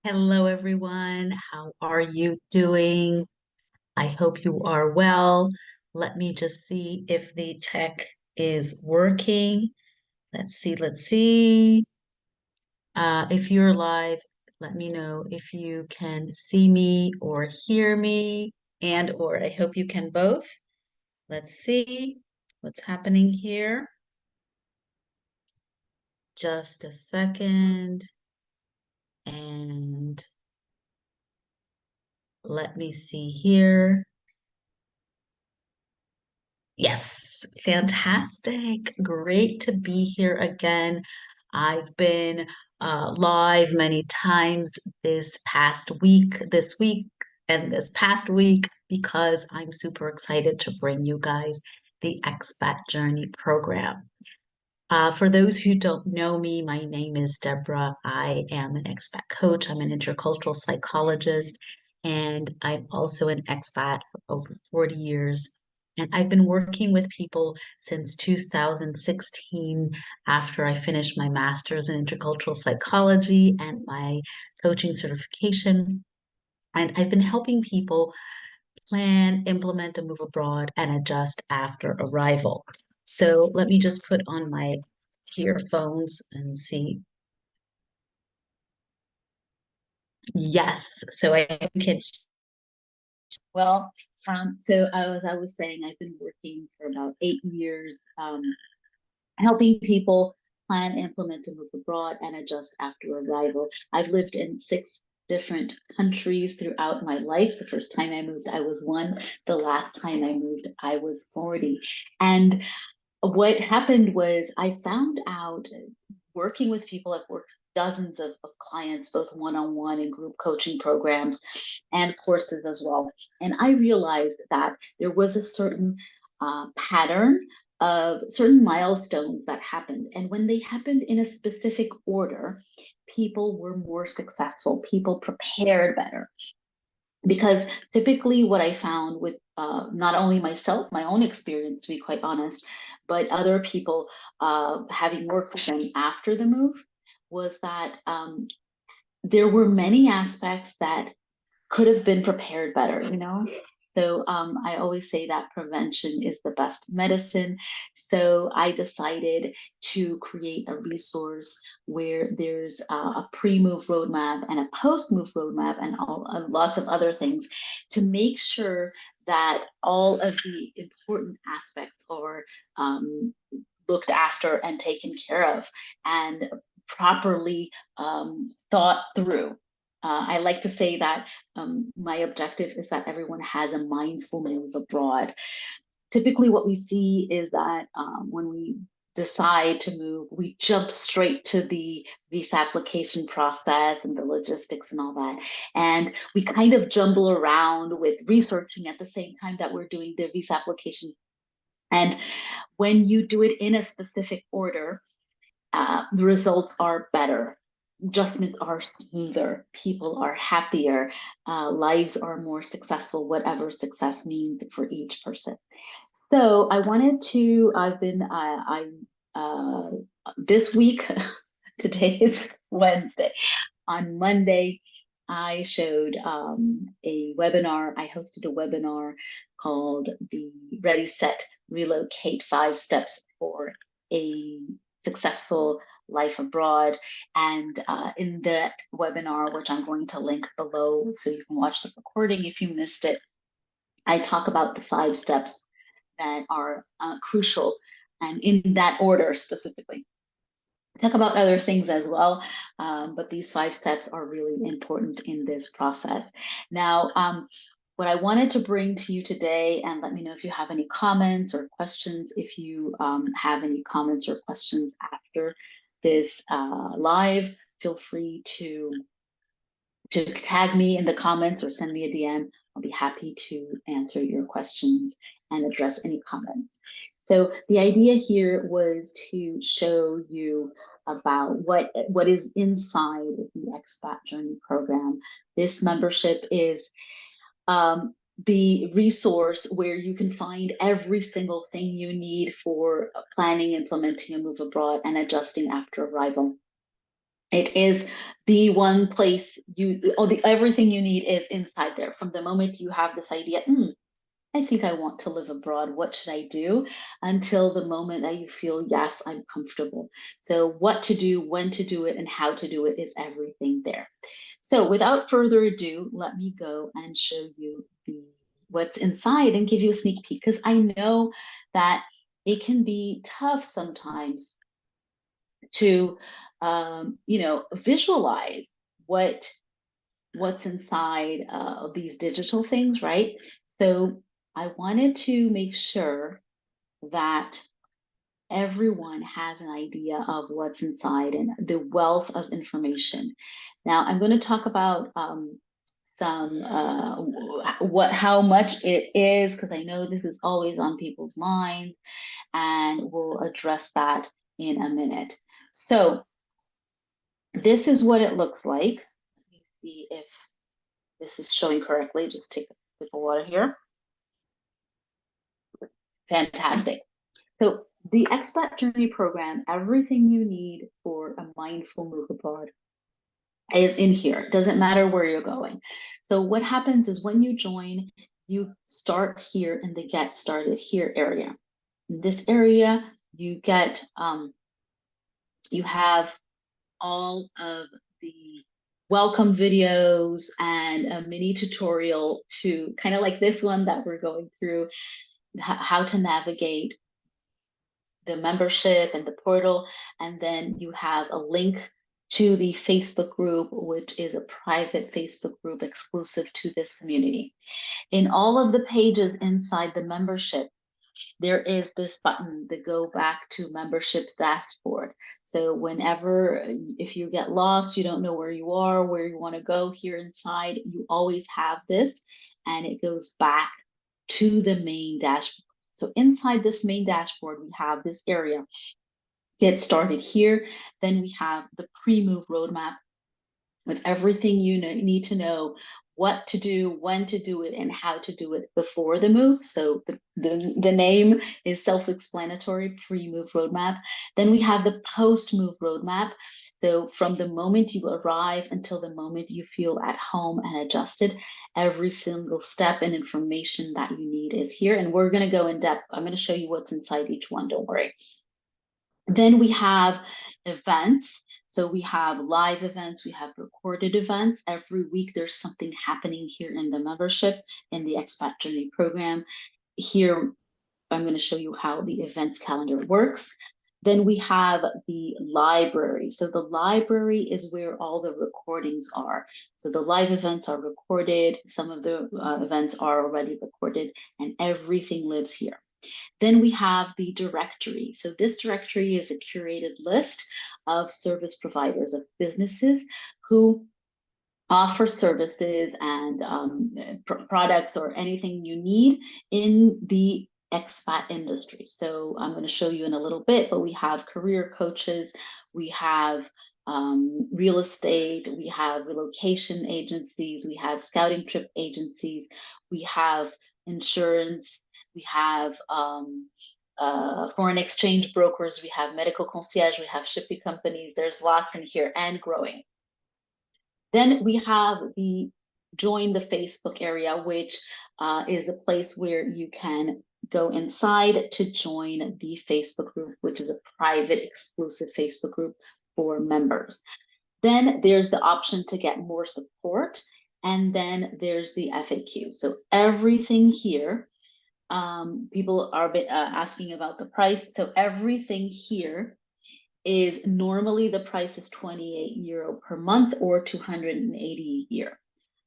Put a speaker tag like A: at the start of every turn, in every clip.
A: Hello, everyone. How are you doing? I hope you are well. Let me just see if the tech is working. Let's see. If you're live, let me know if you can see me or hear me, and or I hope you can both. Let's see what's happening here. Just a second. And let me see here. Yes, fantastic. Great to be here again. I've been live many times this week, and this past week because I'm super excited to bring you guys the Expat Journey Program. For those who don't know me, my name is Deborah. I am an expat coach. I'm an intercultural psychologist, and I'm also an expat for over 40 years. And I've been working with people since 2016 after I finished my master's in intercultural psychology and my coaching certification. And I've been helping people plan, implement a move abroad, and adjust after arrival. So let me just put on my earphones and see. Yes, so I can. Well, so I was saying, I've been working for about 8 years, helping people plan, implement, and move abroad and adjust after arrival. I've lived in 6 different countries throughout my life. The first time I moved, I was 1. The last time I moved, I was 40. And what happened was I found out working with people, I've worked dozens of clients, both one-on-one and group coaching programs and courses as well. And I realized that there was a certain pattern of certain milestones that happened. And when they happened in a specific order, people were more successful, people prepared better. Because typically, what I found with not only myself, my own experience, to be quite honest, but other people having worked with them after the move, was that there were many aspects that could have been prepared better, you know? So I always say that prevention is the best medicine. So I decided to create a resource where there's a pre-move roadmap and a post-move roadmap and lots of other things to make sure that all of the important aspects are looked after and taken care of and properly thought through. I like to say that my objective is that everyone has a mindful move abroad. Typically, what we see is that when we decide to move, we jump straight to the visa application process and the logistics and all that. And we kind of jumble around with researching at the same time that we're doing the visa application. And when you do it in a specific order, the results are better. Adjustments are smoother, people are happier, lives are more successful, whatever success means for each person. So I wanted to, I've been, uh, this week, today is Wednesday. On Monday, I showed a webinar. I hosted a webinar called the Ready, Set, Relocate 5 Steps for a Successful Life Abroad. And in that webinar, which I'm going to link below so you can watch the recording if you missed it, I talk about the 5 steps that are crucial and in that order specifically. Talk about other things as well, but these 5 steps are really important in this process. Now, what I wanted to bring to you today, and let me know if you have any comments or questions, if you have any comments or questions after this live, feel free to tag me in the comments or send me a DM. I'll be happy to answer your questions and address any comments. So the idea here was to show you about what is inside the Expat Journey Program. This membership is the resource where you can find every single thing you need for planning, implementing a move abroad, and adjusting after arrival. It is the one place everything you need is inside there. From the moment you have this idea, I think I want to live abroad. What should I do? Until the moment that you feel, yes, I'm comfortable. So, what to do, when to do it, and how to do it is everything there. So, without further ado, let me go and show you what's inside and give you a sneak peek, because I know that it can be tough sometimes to, visualize what's inside of these digital things, right? So I wanted to make sure that everyone has an idea of what's inside and the wealth of information. Now, I'm going to talk about some how much it is, because I know this is always on people's minds, and we'll address that in a minute. So this is what it looks like. Let me see if this is showing correctly. Just take a sip of water here. Fantastic. So the Expat Journey Program, everything you need for a mindful move abroad is in here. Doesn't matter where you're going. So what happens is when you join, you start here in the Get Started Here area. In this area, you get you have all of the welcome videos and a mini tutorial to kind of like this one that we're going through, how to navigate the membership and the portal. And then you have a link to the Facebook group, which is a private Facebook group exclusive to this community. In all of the pages inside the membership, there is this button, the go back to memberships dashboard. So whenever, if you get lost, you don't know where you are, where you want to go here inside, you always have this, and it goes back to the main dashboard. So inside this main dashboard, we have this area, Get Started Here. Then we have the pre-move roadmap with everything you need to know, what to do, when to do it, and how to do it before the move. So the name is self-explanatory, pre-move roadmap. Then we have the post-move roadmap. So from the moment you arrive until the moment you feel at home and adjusted, every single step and information that you need is here. And we're going to go in depth. I'm going to show you what's inside each one, don't worry. Then we have events. So we have live events, we have recorded events. Every week there's something happening here in the membership in the Expat Journey Program. Here, I'm going to show you how the events calendar works. Then we have the library. So the library is where all the recordings are. So the live events are recorded. Some of the events are already recorded, and everything lives here. Then we have the directory. So this directory is a curated list of service providers, of businesses who offer services and products or anything you need in the expat industry. So I'm going to show you in a little bit, but we have career coaches, we have real estate, we have relocation agencies, we have scouting trip agencies, we have insurance, we have foreign exchange brokers, we have medical concierge, we have shipping companies. There's lots in here and growing. Then we have the join the Facebook area, which is a place where you can go inside to join the Facebook group, which is a private exclusive Facebook group for members. Then there's the option to get more support. And then there's the FAQ. So everything here, people are asking about the price. So everything here is normally the price is 28 euro per month or 280 a year.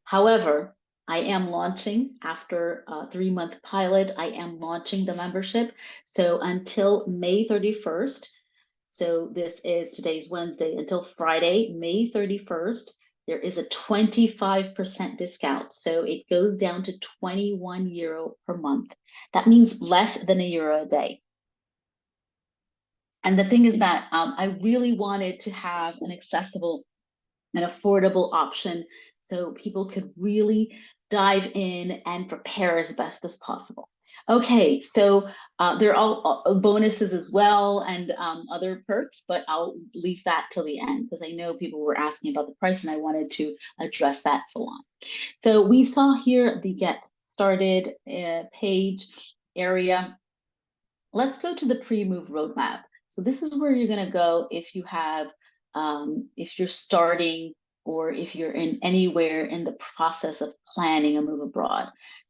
A: However, I am launching after a 3-month pilot, I am launching the membership. So until May 31st, so this is today's Wednesday, until Friday, May 31st, there is a 25% discount. So it goes down to 21 euro per month. That means less than €1 a day. And the thing is that I really wanted to have an accessible and affordable option so people could really dive in and prepare as best as possible. Okay, so there are all bonuses as well and other perks, but I'll leave that till the end because I know people were asking about the price and I wanted to address that full on. So we saw here the get started page area. Let's go to the pre-move roadmap. So this is where you're going to go if you have, if you're starting or if you're in anywhere in the process of planning a move abroad.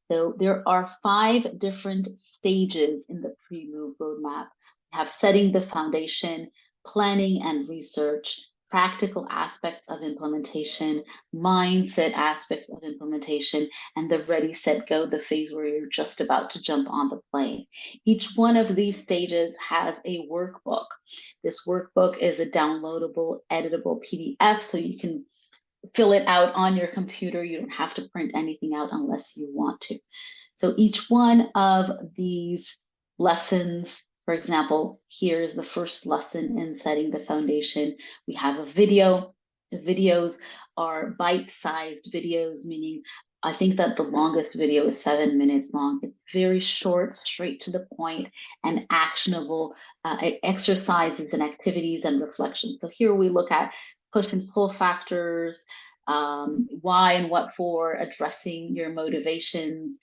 A: So there are 5 different stages in the pre-move roadmap. We have setting the foundation, planning and research, practical aspects of implementation, mindset aspects of implementation, and the ready, set, go, the phase where you're just about to jump on the plane. Each one of these stages has a workbook. This workbook is a downloadable, editable PDF, so you can fill it out on your computer. You don't have to print anything out unless you want to. So each one of these lessons, for example, here's the first lesson in setting the foundation. We have a video. The videos are bite-sized videos, meaning I think that the longest video is 7 minutes long. It's very short, straight to the point, and actionable exercises and activities and reflections. So here we look at push and pull factors, why and what for, addressing your motivations,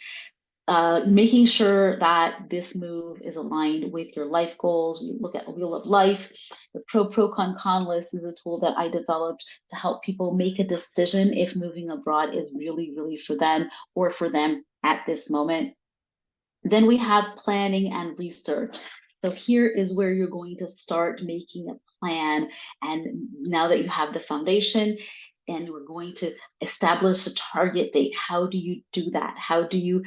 A: making sure that this move is aligned with your life goals. We look at a wheel of life. The pro con list is a tool that I developed to help people make a decision if moving abroad is really, really for them or for them at this moment. Then we have planning and research. So here is where you're going to start making a plan. And now that you have the foundation, and we're going to establish a target date. How do you do that? How do you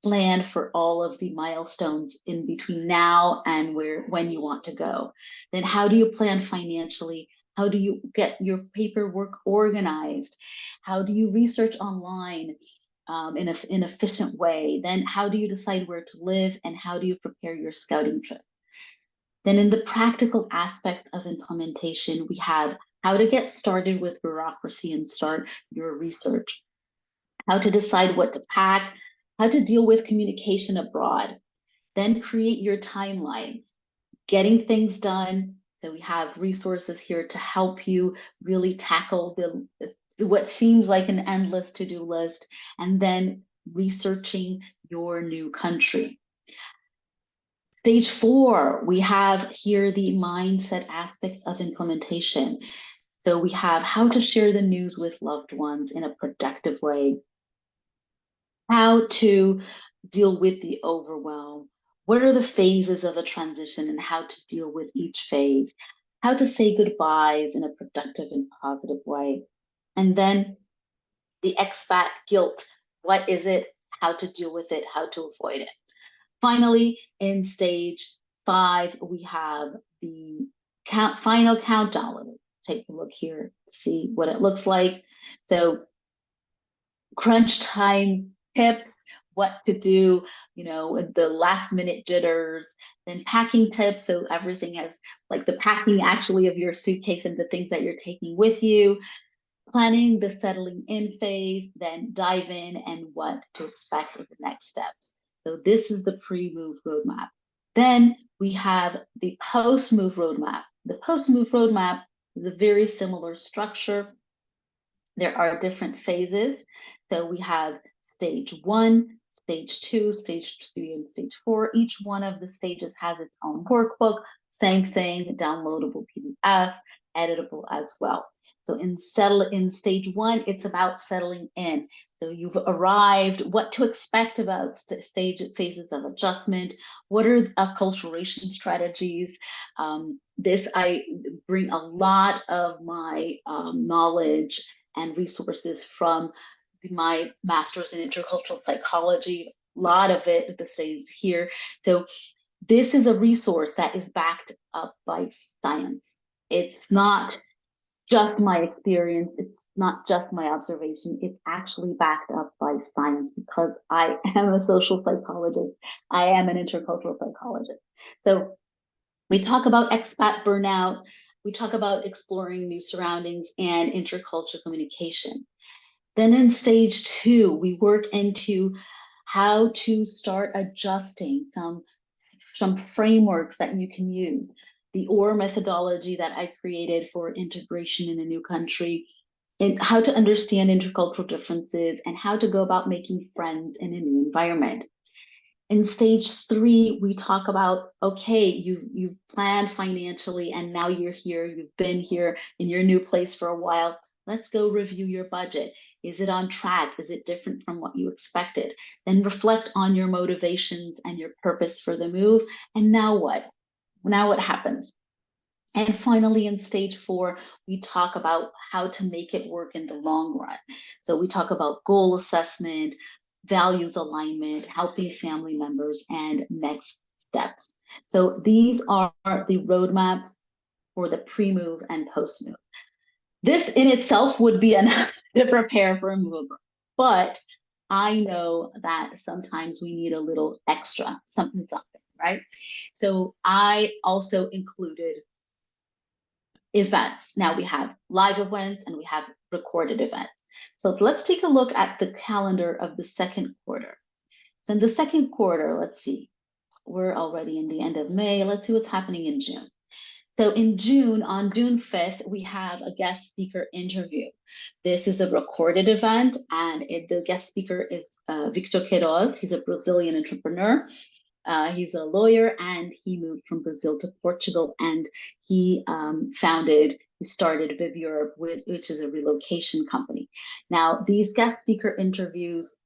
A: plan for all of the milestones in between now and when you want to go? Then how do you plan financially? How do you get your paperwork organized? How do you research online in an efficient way? Then how do you decide where to live and how do you prepare your scouting trip? Then in the practical aspect of implementation, we have how to get started with bureaucracy and start your research, how to decide what to pack, how to deal with communication abroad, then create your timeline, getting things done. So we have resources here to help you really tackle what seems like an endless to-do list, and then researching your new country. Stage 4, we have here the mindset aspects of implementation. So we have how to share the news with loved ones in a productive way, how to deal with the overwhelm, what are the phases of a transition and how to deal with each phase, how to say goodbyes in a productive and positive way, and then the expat guilt, what is it, how to deal with it, how to avoid it. Finally, in stage 5, we have the final countdown. Let me take a look here, see what it looks like. So crunch time tips, what to do, the last minute jitters, then packing tips. So everything has like the packing actually of your suitcase and the things that you're taking with you, planning the settling in phase, then dive in and what to expect in the next steps. So this is the pre-move roadmap. Then we have the post-move roadmap. The post-move roadmap is a very similar structure. There are different phases. So we have stage 1, stage 2, stage 3, and stage 4. Each one of the stages has its own workbook, same thing, downloadable PDF, editable as well. So in stage 1, it's about settling in. So you've arrived, what to expect about stage phases of adjustment, what are acculturation strategies. I bring a lot of my knowledge and resources from my master's in intercultural psychology. A lot of it, this is here. So this is a resource that is backed up by science. It's not just my experience. It's not just my observation. It's actually backed up by science because I am a social psychologist. I am an intercultural psychologist. So we talk about expat burnout. We talk about exploring new surroundings and intercultural communication. Then in stage 2, we work into how to start adjusting some frameworks that you can use. The OR methodology that I created for integration in a new country, and how to understand intercultural differences and how to go about making friends in a new environment. In stage 3, we talk about, okay, you've planned financially and now you're here, you've been here in your new place for a while. Let's go review your budget. Is it on track? Is it different from what you expected? Then reflect on your motivations and your purpose for the move. And now what? Now what happens? And finally, in stage 4, we talk about how to make it work in the long run. So we talk about goal assessment, values alignment, helping family members, and next steps. So these are the roadmaps for the pre-move and post-move. This in itself would be enough to prepare for a move, but I know that sometimes we need a little extra, something, right? So I also included events. Now we have live events and we have recorded events. So let's take a look at the calendar of the second quarter. So in the second quarter, let's see, we're already in the end of May. Let's see what's happening in June. So in June, on June 5th, we have a guest speaker interview. This is a recorded event, and the guest speaker is Victor Queiroz. He's a Brazilian entrepreneur. He's a lawyer, and he moved from Brazil to Portugal, and he started Viv Europe, which is a relocation company. Now, these guest speaker interviews,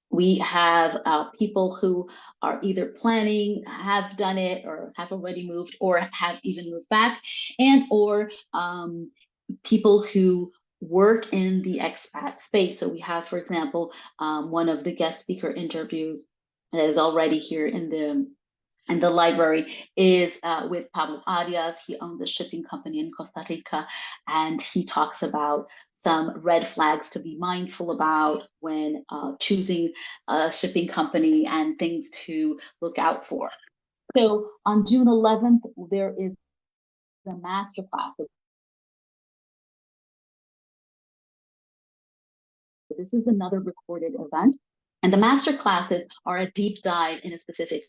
A: we have people who are either planning, have done it, or have already moved, or have even moved back, and or people who work in the expat space. So we have, for example, one of the guest speaker interviews that is already here in the library is with Pablo Arias. He owns a shipping company in Costa Rica, and he talks about some red flags to be mindful about when choosing a shipping company and things to look out for. So on June 11th, there is a masterclass. This is another recorded event. And the master classes are a deep dive in a specific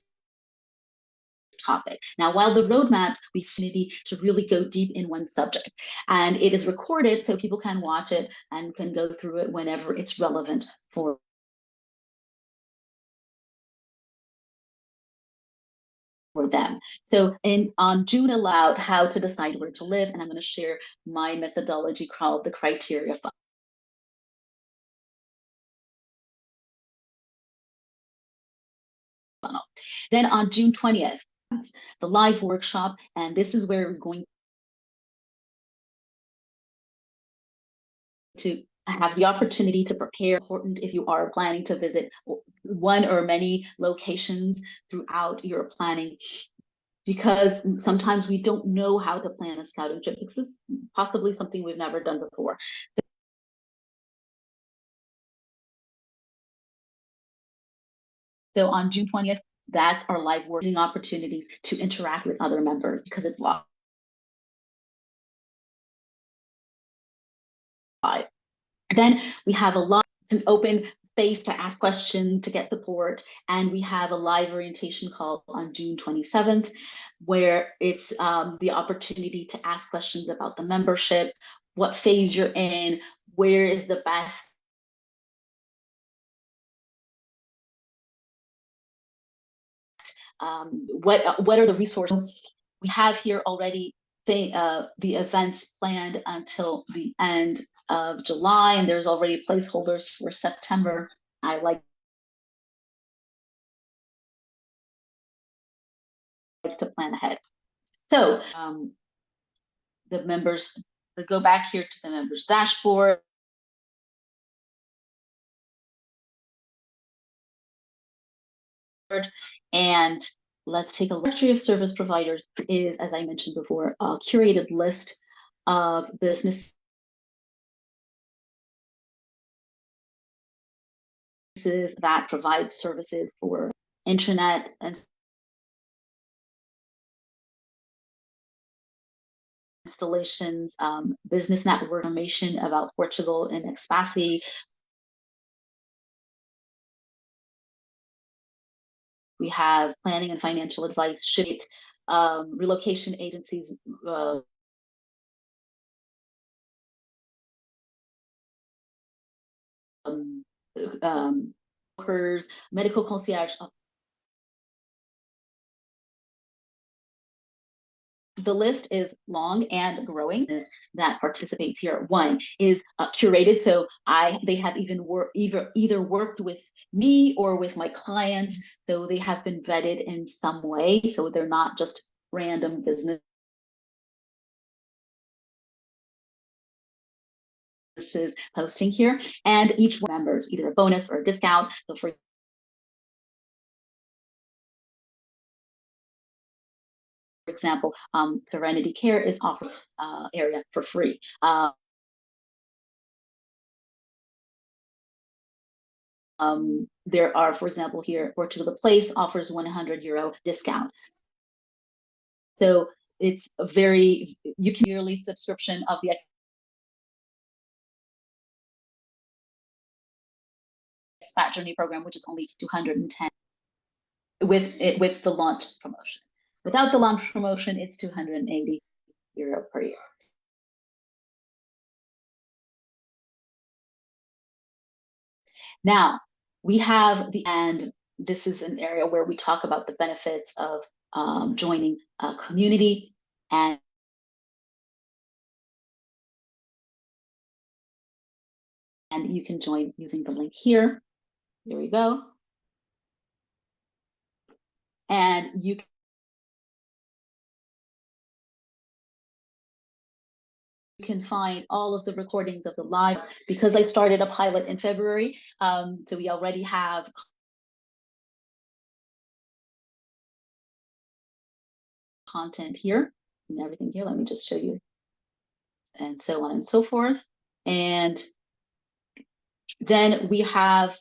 A: topic. Now, while the roadmaps, we need to really go deep in one subject, and it is recorded so people can watch it and can go through it whenever it's relevant for them. So on June allowed how to decide where to live, and I'm going to share my methodology called the criteria funnel. Then on June 20th, the live workshop, and this is where we're going to have the opportunity to prepare. Important if you are planning to visit one or many locations throughout your planning, because sometimes we don't know how to plan a scouting trip, because this is possibly something we've never done before. So on June 20th, that's our live working opportunities to interact with other members, because it's live. Then we have it's an open space to ask questions, to get support, and we have a live orientation call on June 27th, where it's the opportunity to ask questions about the membership, what phase you're in, where is the best what are the resources we have here already. The events planned until the end of July, and there's already placeholders for September. I like to plan ahead. So the members, we go back here to the members dashboard. And let's take a directory of service providers. Is, as I mentioned before, a curated list of businesses that provide services for internet and installations, business network information about Portugal and Expats, We have planning and financial advice, relocation agencies, um, workers, medical concierge. The list is long and growing. That participate here. One is curated, so they have either worked with me or with my clients, so they have been vetted in some way, so they're not just random businesses posting here. And each member is either a bonus or a discount. So for example, Serenity Care is offering area for free. There are, for example, here, Portugal the Place offers €100 discount. So it's a very, you can yearly subscription of the Expat Journey Program, which is only 210 with the launch promotion. Without the launch promotion, it's €280 per year. Now, we have and this is an area where we talk about the benefits of joining a community, and you can join using the link here. There we go. And you can find all of the recordings of the live, because I started a pilot in February. So we already have content here and everything here. Let me just show you, and so on and so forth. And then we have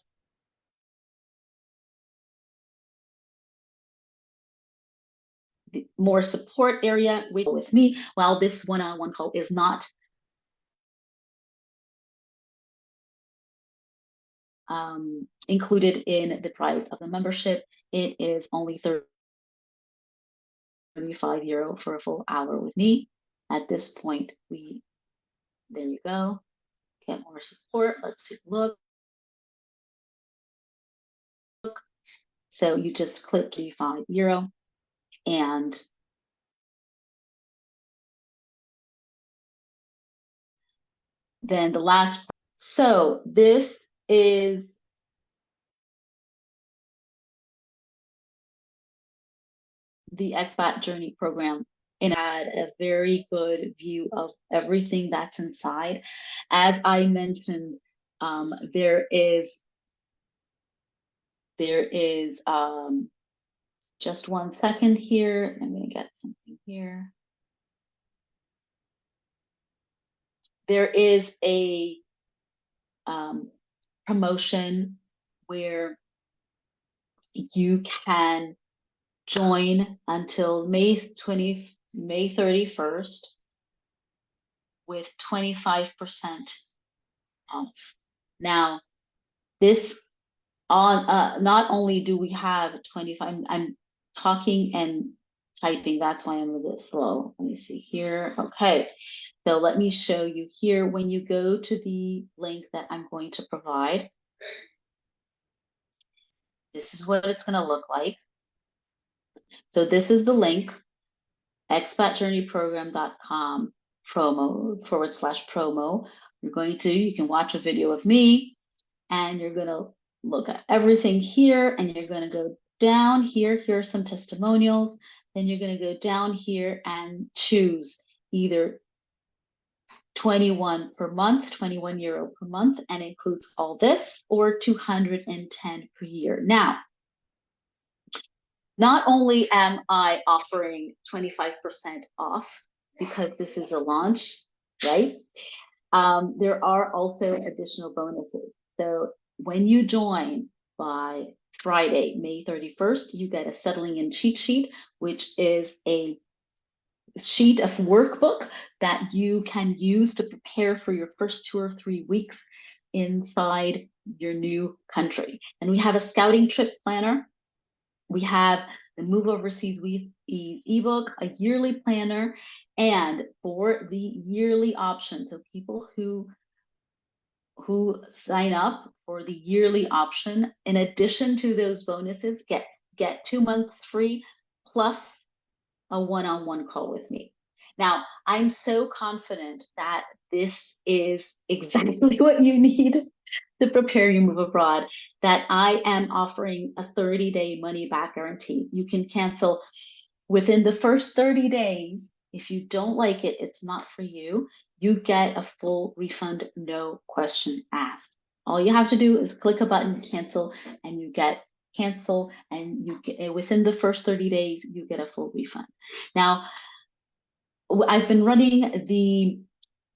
A: the more support area with me. While this one-on-one call is not included in the price of the membership, it is only €35 for a full hour with me. At this point, there you go. Get more support. Let's take a look. So you just click €35, and then the last. So this is the Expat Journey Program, and had a very good view of everything that's inside. As I mentioned, there is just 1 second here. I'm going to get something here. There is a promotion where you can join until May 31st with 25% off. Now, this not only do we have 25, I'm talking and typing, that's why I'm a bit slow. Let me see here. Okay, so let me show you here. When you go to the link that I'm going to provide, this is what it's going to look like. So this is the link, expatjourneyprogram.com promo/promo. You can watch a video of me, and you're going to look at everything here, and you're going to go down here. Here are some testimonials. Then you're going to go down here and choose either 21 per month, €21 per month, and includes all this, or 210 per year. Now, not only am I offering 25% off because this is a launch, right? There are also additional bonuses. So when you join by Friday, May 31st, you get a settling in cheat sheet, which is a sheet of workbook that you can use to prepare for your first 2 or 3 weeks inside your new country. And we have a scouting trip planner We have the Move Overseas with Ease ebook, a yearly planner, and for the yearly option, so people who sign up for the yearly option, in addition to those bonuses, get 2 months free plus a one-on-one call with me. Now, I'm so confident that this is exactly what you need to prepare your move abroad, that I am offering a 30-day money back guarantee. You can cancel within the first 30 days. If you don't like it, it's not for you. You get a full refund, no question asked. All you have to do is click a button, cancel, and you get cancel, and you get within the first 30 days, you get a full refund. Now, I've been running the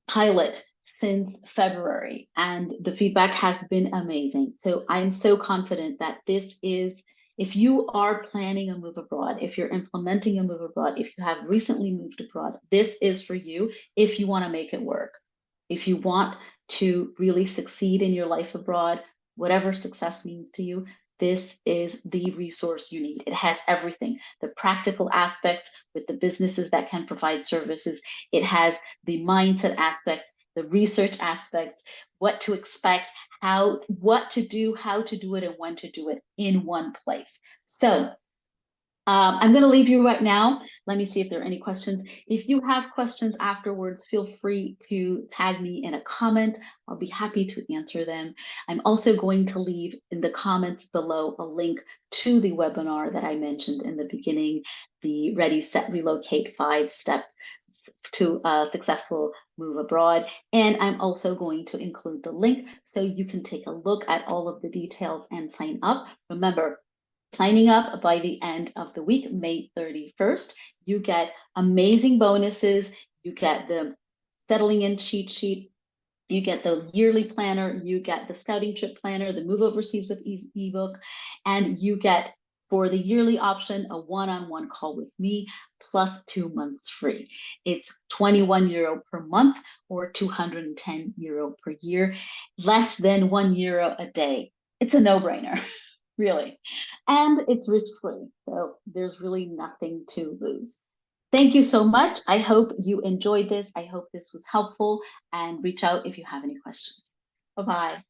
A: pilot since February, and the feedback has been amazing. So I'm so confident that this is, if you are planning a move abroad, if you're implementing a move abroad, if you have recently moved abroad, this is for you if you want to make it work. If you want to really succeed in your life abroad, whatever success means to you, this is the resource you need. It has everything, the practical aspects with the businesses that can provide services. It has the mindset aspect, the research aspects, what to expect, what to do, how to do it, and when to do it in one place. So I'm going to leave you right now. Let me see if there are any questions. If you have questions afterwards, feel free to tag me in a comment. I'll be happy to answer them. I'm also going to leave in the comments below a link to the webinar that I mentioned in the beginning, the Ready, Set, Relocate 5-step to a successful move abroad. And I'm also going to include the link so you can take a look at all of the details and sign up. Remember, signing up by the end of the week, May 31st, you get amazing bonuses. You get the settling in cheat sheet. You get the yearly planner. You get the scouting trip planner, the Move Overseas with Ease ebook, and you get, for the yearly option, a one-on-one call with me plus 2 months free. It's €21 per month or €210 per year, less than €1 a day. It's a no-brainer. Really. And it's risk-free. So there's really nothing to lose. Thank you so much. I hope you enjoyed this. I hope this was helpful, and reach out if you have any questions. Bye-bye.